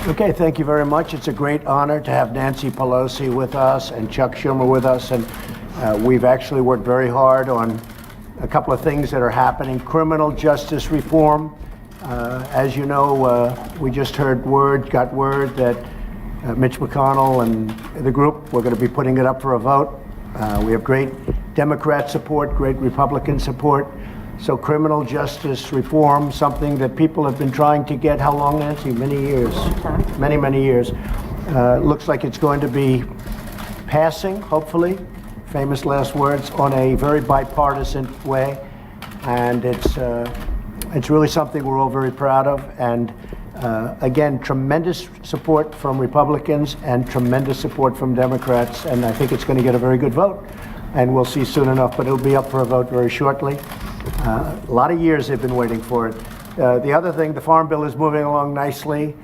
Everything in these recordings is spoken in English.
Okay, thank you very much. It's a great honor to have Nancy Pelosi with us and Chuck Schumer with us. And we've actually worked very hard on a couple of things that are happening. Criminal justice reform. As you know, we just got word that Mitch McConnell and the group, we're going to be putting it up for a vote. We have great Democrat support, great Republican support. So criminal justice reform, something that people have been trying to get, how long, Nancy? Many years. Many years. Looks like it's going to be passing, hopefully, famous last words, on a very bipartisan way. And it's really something we're all very proud of. And again, tremendous support from Republicans and tremendous support from Democrats. And I think it's going to get a very good vote. And we'll see soon enough, but it'll be up for a vote very shortly. A lot of years they've been waiting for it. The other thing, the Farm Bill is moving along nicely,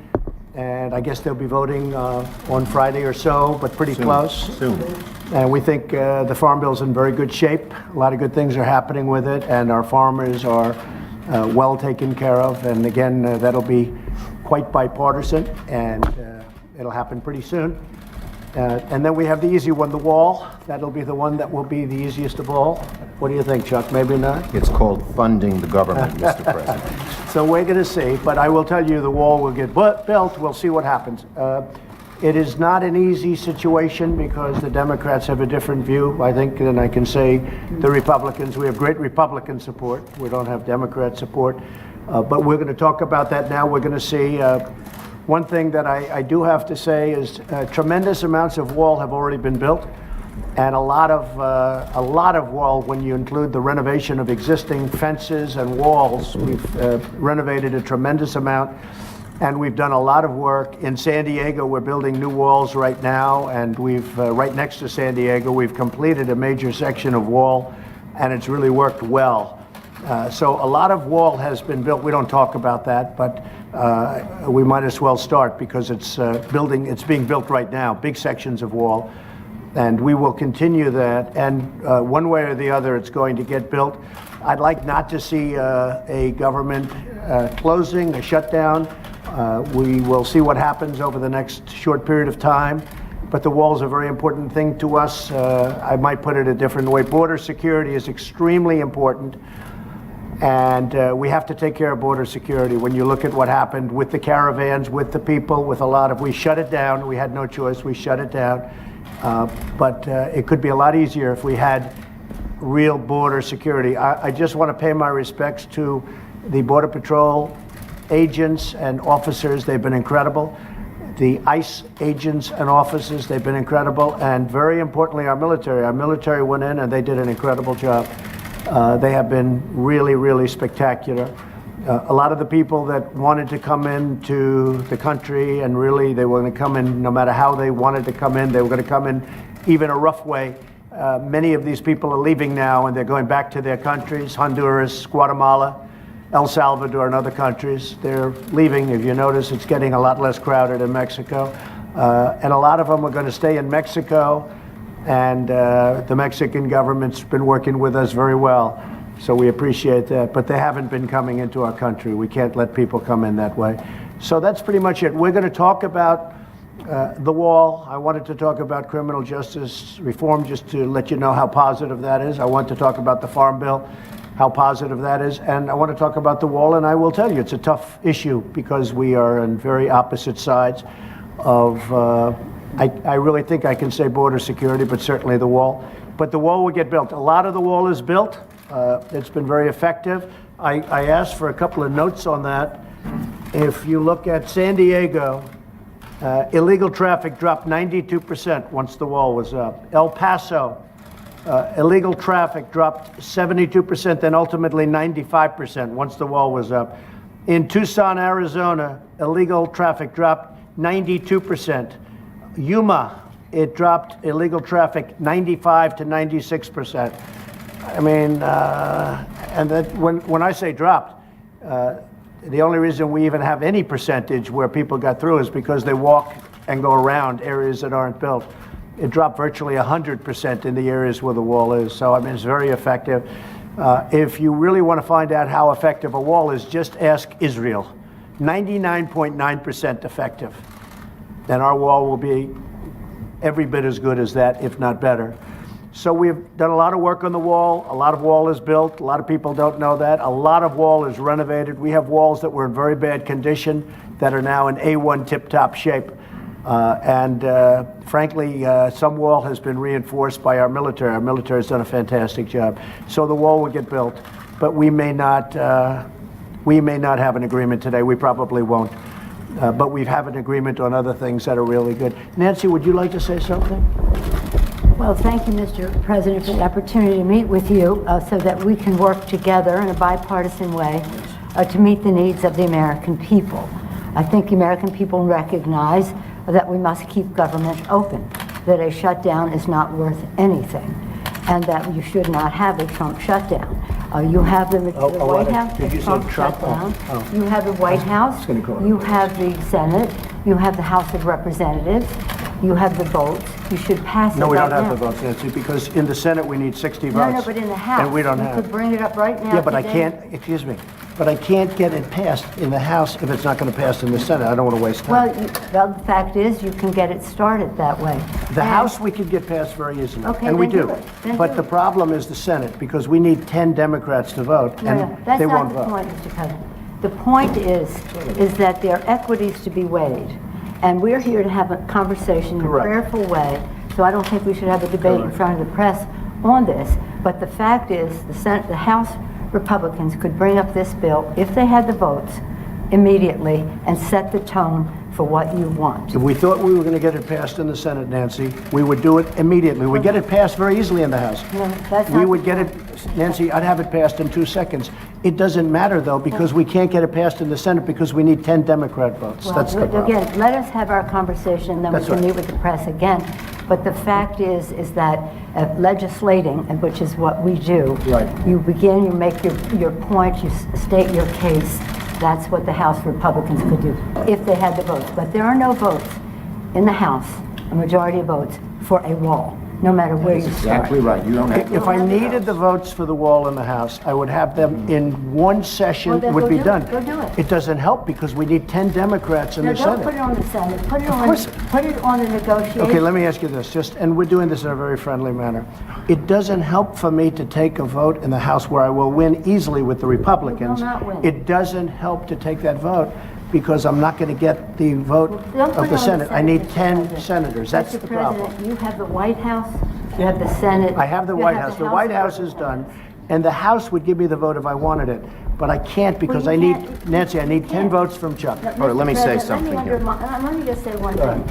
and I guess they'll be voting on Friday or so, but pretty close. Soon. And we think the Farm Bill is in very good shape. A lot of good things are happening with it, and our farmers are well taken care of. And again, that'll be quite bipartisan, and it'll happen pretty soon. And then we have the easy one, the wall. That'll be the one that will be the easiest of all. What do you think, Chuck? Maybe not? It's called funding the government, Mr. President. So we're going to see. But I will tell you, the wall will get built. We'll see what happens. It is not an easy situation because the Democrats have a different view, I think, than I can say the Republicans. We have great Republican support. We don't have Democrat support. But we're going to talk about that now. We're going to see. One thing that I do have to say is tremendous amounts of wall have already been built, and a lot of wall when you include the renovation of existing fences and walls. We've renovated a tremendous amount, and we've done a lot of work. In San Diego, we're building new walls right now, and we've right next to San Diego, we've completed a major section of wall, and it's really worked well. So a lot of wall has been built. We don't talk about that, but we might as well start because it's being built right now, big sections of wall, and we will continue that. And one way or the other, it's going to get built. I'd like not to see a government closing, a shutdown. We will see what happens over the next short period of time. But the wall is a very important thing to us. I might put it a different way. Border security is extremely important. And we have to take care of border security. When you look at what happened with the caravans, with the people, with a lot of, we shut it down. We had no choice. We shut it down. But it could be a lot easier if we had real border security. I just want to pay my respects to the Border Patrol agents and officers. They've been incredible. The ICE agents and officers, they've been incredible. And very importantly, our military. Our military went in and they did an incredible job. They have been really spectacular. A lot of the people that wanted to come into the country, and really they were going to come in no matter how they wanted to come in, they were going to come in even a rough way. Many of these people are leaving now and they're going back to their countries, Honduras, Guatemala, El Salvador, and other countries. They're leaving. If you notice, it's getting a lot less crowded in Mexico. And a lot of them are going to stay in Mexico. And the Mexican government's been working with us very well, so we appreciate that. But they haven't been coming into our country. We can't let people come in that way. So that's pretty much it. We're going to talk about the wall. I wanted to talk about criminal justice reform just to let you know how positive that is. I want to talk about the Farm Bill, how positive that is. And I want to talk about the wall, and I will tell you, it's a tough issue because we are on very opposite sides of I really think I can say border security, but certainly the wall. But the wall will get built. A lot of the wall is built. It's been very effective. I asked for a couple of notes on that. If you look at San Diego, illegal traffic dropped 92% once the wall was up. El Paso, illegal traffic dropped 72%, then ultimately 95% once the wall was up. In Tucson, Arizona, illegal traffic dropped 92%. Yuma, it dropped illegal traffic 95 to 96%. I mean, and that when I say dropped, the only reason we even have any percentage where people got through is because they walk and go around areas that aren't built. It dropped virtually 100% in the areas where the wall is. So, I mean, it's very effective. If you really want to find out how effective a wall is, just ask Israel. 99.9% effective. and our wall will be every bit as good as that, if not better. So we've done a lot of work on the wall. A lot of wall is built. A lot of people don't know that. A lot of wall is renovated. We have walls that were in very bad condition that are now in A1 tip-top shape. Frankly, some wall has been reinforced by our military. Our military has done a fantastic job. So the wall will get built, but we may not have an agreement today. We probably won't. But we have an agreement on other things that are really good. Nancy, would you like to say something? Well, thank you, Mr. President, for the opportunity to meet with you so that we can work together in a bipartisan way to meet the needs of the American people. I think the American people recognize that we must keep government open, that a shutdown is not worth anything, and that you should not have a Trump shutdown. You have the White House, did you say Trump Trump? shutdown. Oh. You have the White House. You have the Senate. You have the House of Representatives. You have the votes. You should pass it No, we right don't have now. the votes, Nancy, because in the Senate we need 60 votes. No, but in the House. And we don't you have. could bring it up right now. Yeah, but I today. can't, excuse me, but I can't get it passed in the House if it's not going to pass in the Senate. I don't want to waste time. Well, the fact is, you can get it started that way. The And- House we could get passed very easily, Okay, and we then do. do it. Then But do the it. problem is the Senate, because we need 10 Democrats to vote, No, and that's they not won't the vote. point, Mr. President. The point is that there are equities to be weighed, and we're here to have a conversation in a Correct. prayerful way, so I don't think we should have a debate in Correct. front of the press on this. But the fact is, the House Republicans could bring up this bill, if they had the votes, immediately, and set the tone for what you want. If we thought we were going to get it passed in the Senate, Nancy, we would do it immediately. We'd get it passed very easily in the House. No, that's We not would the get it, Nancy, I'd have it passed in 2 seconds. It doesn't matter, though, because we can't get it passed in the Senate because we need 10 Democrat votes. Well, That's the problem. again, let us have our conversation, then we That's can right. meet with the press again. But the fact is that legislating, and which is what we do, Right. you begin, you make your point, you state your case. That's what the House Republicans could do if they had the votes. But there are no votes in the House, a majority of votes, for a wall, no matter where you start. Exactly right. You don't have to. If I needed the votes for the wall in the House, I would have them in one session, Well, then it would go be do it. done. Go do it. It doesn't help because we need 10 Democrats in No, the don't put it Senate. on the Senate. Put it on. course. Put it on the negotiation. Okay, let me ask you this, and we're doing this in a very friendly manner. It doesn't help for me to take a vote in the House where I will win easily with the Republicans. You will not win. It doesn't help to take that vote because I'm not going to get the vote Don't put of it the on Senate. I need Mr. 10 President. senators. That's Mr. the problem. President, you have the White House, you have the Senate. I have the you White House. The White of House is done, and the House would give me the vote if I wanted it. But I can't because you I need, can't- Nancy, I need you 10 can't. votes from Chuck. No, All right, let me Mr. say President, something here. Let me just say one thing.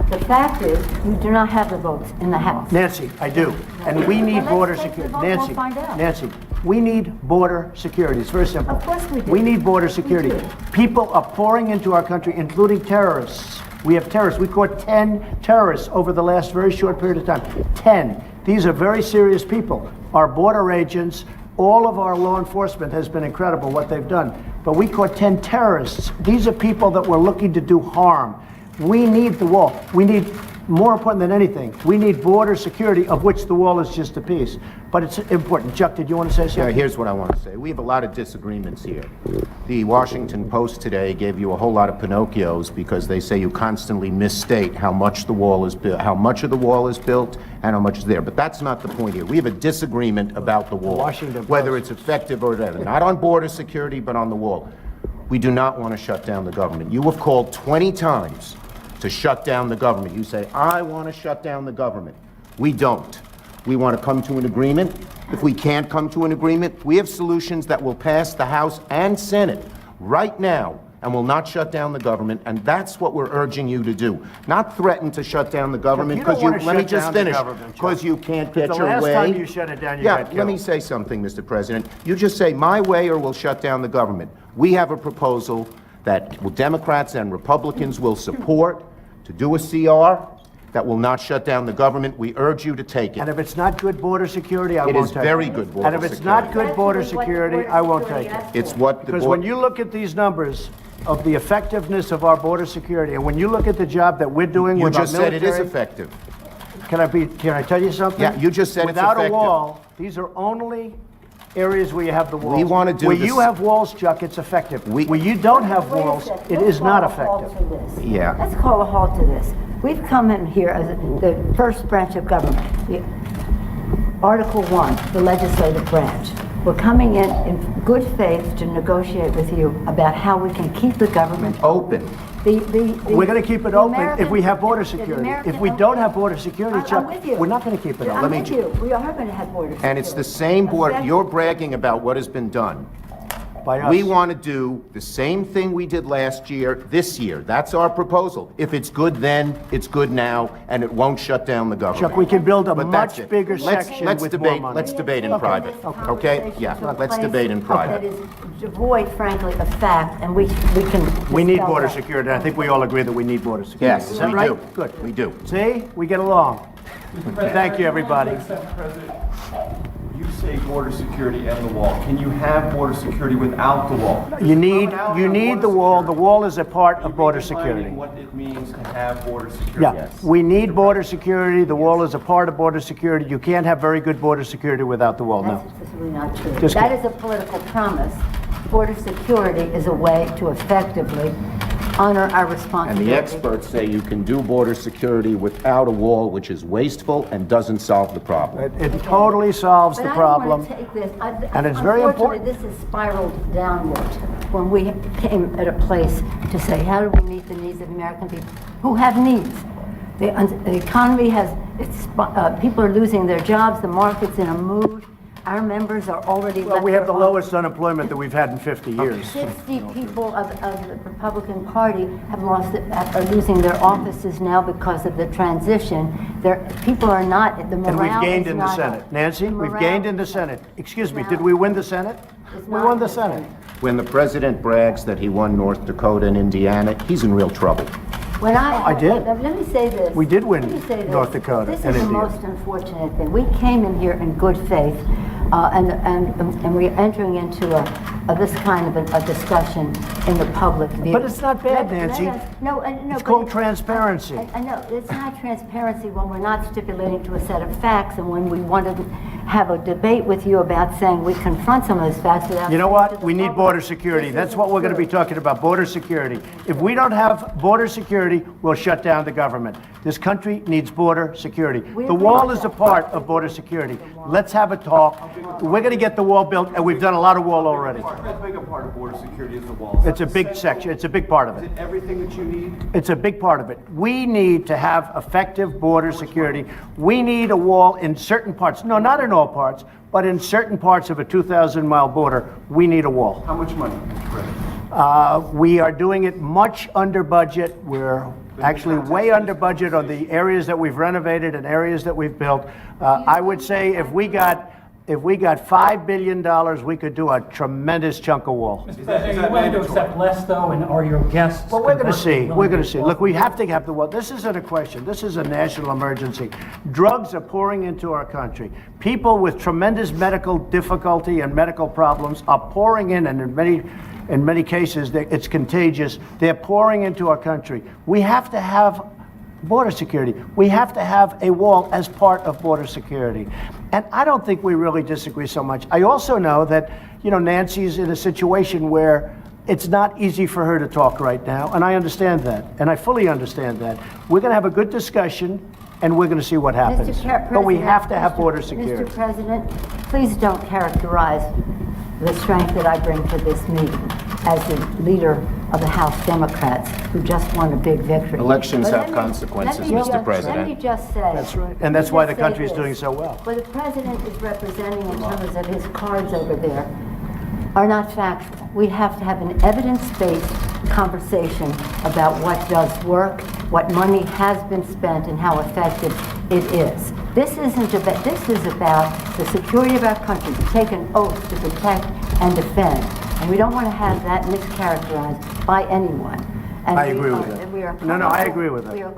The fact is, you do not have the votes in the House. Need, I do. And we need Well, border let's take the security. vote, we'll Nancy, find out. Nancy, we need border security. It's very simple. Of course we do. We need border security. do. People are pouring into our country, including terrorists. We have terrorists. We caught 10 terrorists over the last very short period of time. 10. These are very serious people. Our border agents, all of our law enforcement has been incredible what they've done. But we caught 10 terrorists. These are people that were looking to do harm. We need the wall. We need, more important than anything, we need border security, of which the wall is just a piece. But it's important. Chuck, did you want to say Yeah, something? here's what I want to say. We have a lot of disagreements here. The Washington Post today gave you a whole lot of Pinocchios because they say you constantly misstate how much the wall is built, how much of the wall is built, and how much is there. But that's not the point here. We have a disagreement about the wall, Washington whether Post. it's effective or whatever. Not on border security, but on the wall. We do not want to shut down the government. You have called 20 times to shut down the government. You say, I want to shut down the government. We don't. We want to come to an agreement. If we can't come to an agreement, we have solutions that will pass the House and Senate right now and will not shut down the government, and that's what we're urging you to do. Not threaten to shut down the government, you don't because you, wanna let me shut just down the finish, government, Chuck. because you can't get The your last way. time you shut it down, you Yeah, got let killed. me say something, Mr. President. You just say, my way or we'll shut down the government. We have a proposal that Democrats and Republicans will support to do a CR that will not shut down the government. We urge you to take And it. if it's not good border security, I It won't is take it. very good border And if it's not security. good border That's what the security, border I won't security take it. asked for. It's what the Because board... when you look at these numbers of the effectiveness of our border security, and when you look at the job that we're doing You with our just said it is military, effective. can I tell you something? Yeah, you just said it's Without effective. a wall, these are only areas where you have the walls. We wanna do Where this- you have walls, Chuck, it's effective. We- Where you don't have Wait a walls, second. it Let's is not call a halt effective. to this. Yeah. Let's call a halt to this. We've come in here as the first branch of government. Article 1, the legislative branch. We're coming in good faith to negotiate with you about how we can keep the government Open. We're going to keep it open if we have border security. If we don't have border security, I'm Chuck, with you. we're not going to keep it I'm open. with you. We are going to have border security. And it's the same board, Effective- you're bragging about what has been done. By us. We want to do the same thing we did last year, this year. That's our proposal. If it's good then, it's good now, and it won't shut down the government. Chuck, we can build a But that's much it. bigger Let's- section let's with debate- more money. let's debate in Okay. private. This Okay? conversation Yeah, took let's place debate in private. That is devoid, frankly, of fact, and we can. We need dispel border that. security. I think we all agree that we need border security. Yes, Is that we right? do. Good. We do. See, we get along. Thank you, everybody. Mr. President, you say border security and the wall. Can you have border security without the wall? You need the wall. The security. wall is a part of border Are you security. redefining what it means to have border security? Yeah, we need border security. The wall is a part of border security. You can't have very good border security without the wall, no. That's really not true. Just That kidding. is a political promise. Border security is a way to effectively honor our And responsibility. the experts say you can do border security without a wall, which is wasteful and doesn't solve the problem. It totally solves But the I don't wanna problem. take this- and it's very important. Unfortunately, this has spiraled downward when we came at a place to say, how do we meet the needs of American people who have needs? The economy has, people are losing their jobs, the market's in a mood. Our members are already. Well, left we have the their lowest unemployment that we've had in 50 years. 60 people of the Republican Party have are losing their offices now because of the transition. People are not, the morale And we've gained is in the not Senate. up. Nancy, The we've morale gained in the is Senate. Excuse me, Now- did we win the Senate? It's We not won in the the Senate. Senate. When the president brags that he won North Dakota and Indiana, he's in real trouble. When I did. Let me say this. We did win Let me say this. North Dakota This and is the Indiana. most unfortunate thing. We came in here in good faith, and we're entering into this kind of a discussion in the public view. But it's not bad, Let Nancy. us- No, no. It's but called transparency. I know, it's not transparency when we're not stipulating to a set of facts, and when we want to have a debate with you about saying we confront some of those facts without. You know saying what? to the We need public, border security. this That's isn't what we're going to be true. talking about, border security. If we don't have border security, we'll shut down the government. This country needs border security. We The agree wall with is a that. part of border security. Let's have a talk. We're going to get the wall built, and we've done a lot of wall already. How big a part of border security is the wall? Is It's that a big the section. It's a big part of Is it. it everything that you need? It's a big part of it. We need to have effective border security. We need a wall in certain parts. No, not in all parts, but in certain parts of a 2,000-mile border, we need a wall. How much money, Mr. President? We are doing it much under budget. We're actually way under budget on the areas that we've renovated and areas that we've built. I would say if we got $5 billion, we could do a tremendous chunk of wall. Mr. President, are you willing to accept less, though, and are your guests? Well, we're going to see. conversely We're going to see. willing Look, we have to have the wall. This isn't a question. This is a national emergency. Drugs are pouring into our country. People with tremendous medical difficulty and medical problems are pouring in, and in many cases, it's contagious. They're pouring into our country. We have to have border security. We have to have a wall as part of border security. And I don't think we really disagree so much. I also know that, Nancy's in a situation where it's not easy for her to talk right now, and I understand that, and I fully understand that. We're going to have a good discussion, and we're going to see what happens. But we have to have border security. Mr. President, please don't characterize the strength that I bring to this meeting as the leader of the House Democrats who just won a big victory. Elections But have let me- consequences, let me Mr. just- President. Let me just say. That's right. And that's let me why just the say country's this. doing so well. What the President is representing in terms of his cards over there are not factual. We have to have an evidence-based conversation about what does work, what money has been spent, and how effective it is. This isn't about, this is about the security of our country, to take an oath to protect and defend. And we don't want to have that mischaracterized by anyone. And I we agree with are- that. we are No, I co- agree with that. We are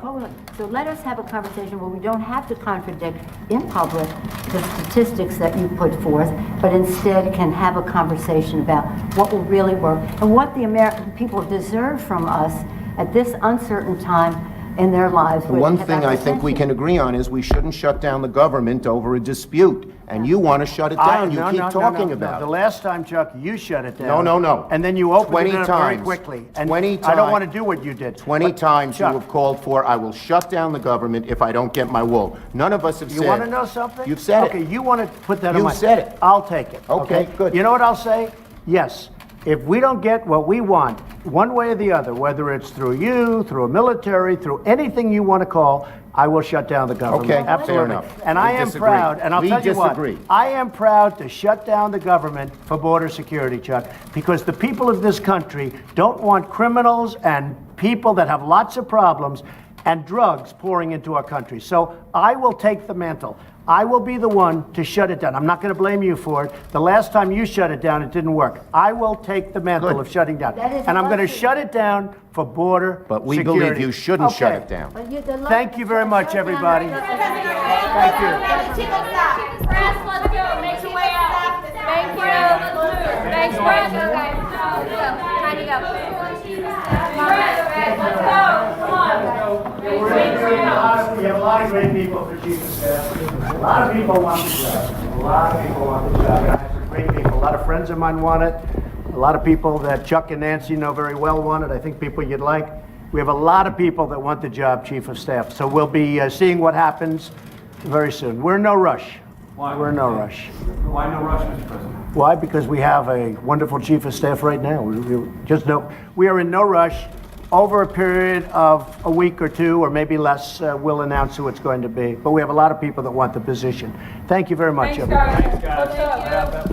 so let us have a conversation where we don't have to contradict in public the statistics that you put forth, but instead can have a conversation about what will really work and what the American people deserve from us at this uncertain time in their lives. The one thing I think we can agree on is we shouldn't shut down the government over a dispute, and you want to shut it down. You keep talking about The it. last time, Chuck, you shut it down. No. And then you opened 20 it up very times. quickly. And 20 I times. don't want to do what you did. 20 But, times you Chuck, have called for, I will shut down the government if I don't get my wall. None of us have said. You want to know something? You've said Okay, it. you want to put that on You've my... said it. I'll take it. Okay, good. You know what I'll say? Yes. If we don't get what we want, one way or the other, whether it's through you, through a military, through anything you want to call, I will shut down the government. Okay, fair Absolutely. enough. And We I am disagree. proud, and I'll We tell you what, disagree. I am proud to shut down the government for border security, Chuck, because the people of this country don't want criminals and people that have lots of problems and drugs pouring into our country. So I will take the mantle. I will be the one to shut it down. I'm not going to blame you for it. The last time you shut it down, it didn't work. I will take the mantle Good. of shutting down. That is And I'm going to lucky. shut it down for border But we security. believe you shouldn't shut Okay. it down. Thank you very much, everybody. Thank you. Press, let's go. Make your way out. Thank you. Thanks, Press. Okay. Time to go. Press, let's go. Come on. We have a lot of great people for chief of staff. A lot of people want the job. A lot of people want the job. And I have some great people. A lot of friends of mine want it. A lot of people that Chuck and Nancy know very well want it. I think people you'd like. We have a lot of people that want the job, chief of staff. So we'll be seeing what happens very soon. We're in no rush. Why? We're in no rush. Why no rush, Mr. President? Why? Because we have a wonderful chief of staff right now. We just know we are in no rush. Over a period of a week or two, or maybe less, we'll announce who it's going to be. But we have a lot of people that want the position. Thank you very much, Thanks, everybody. guys. Let's go.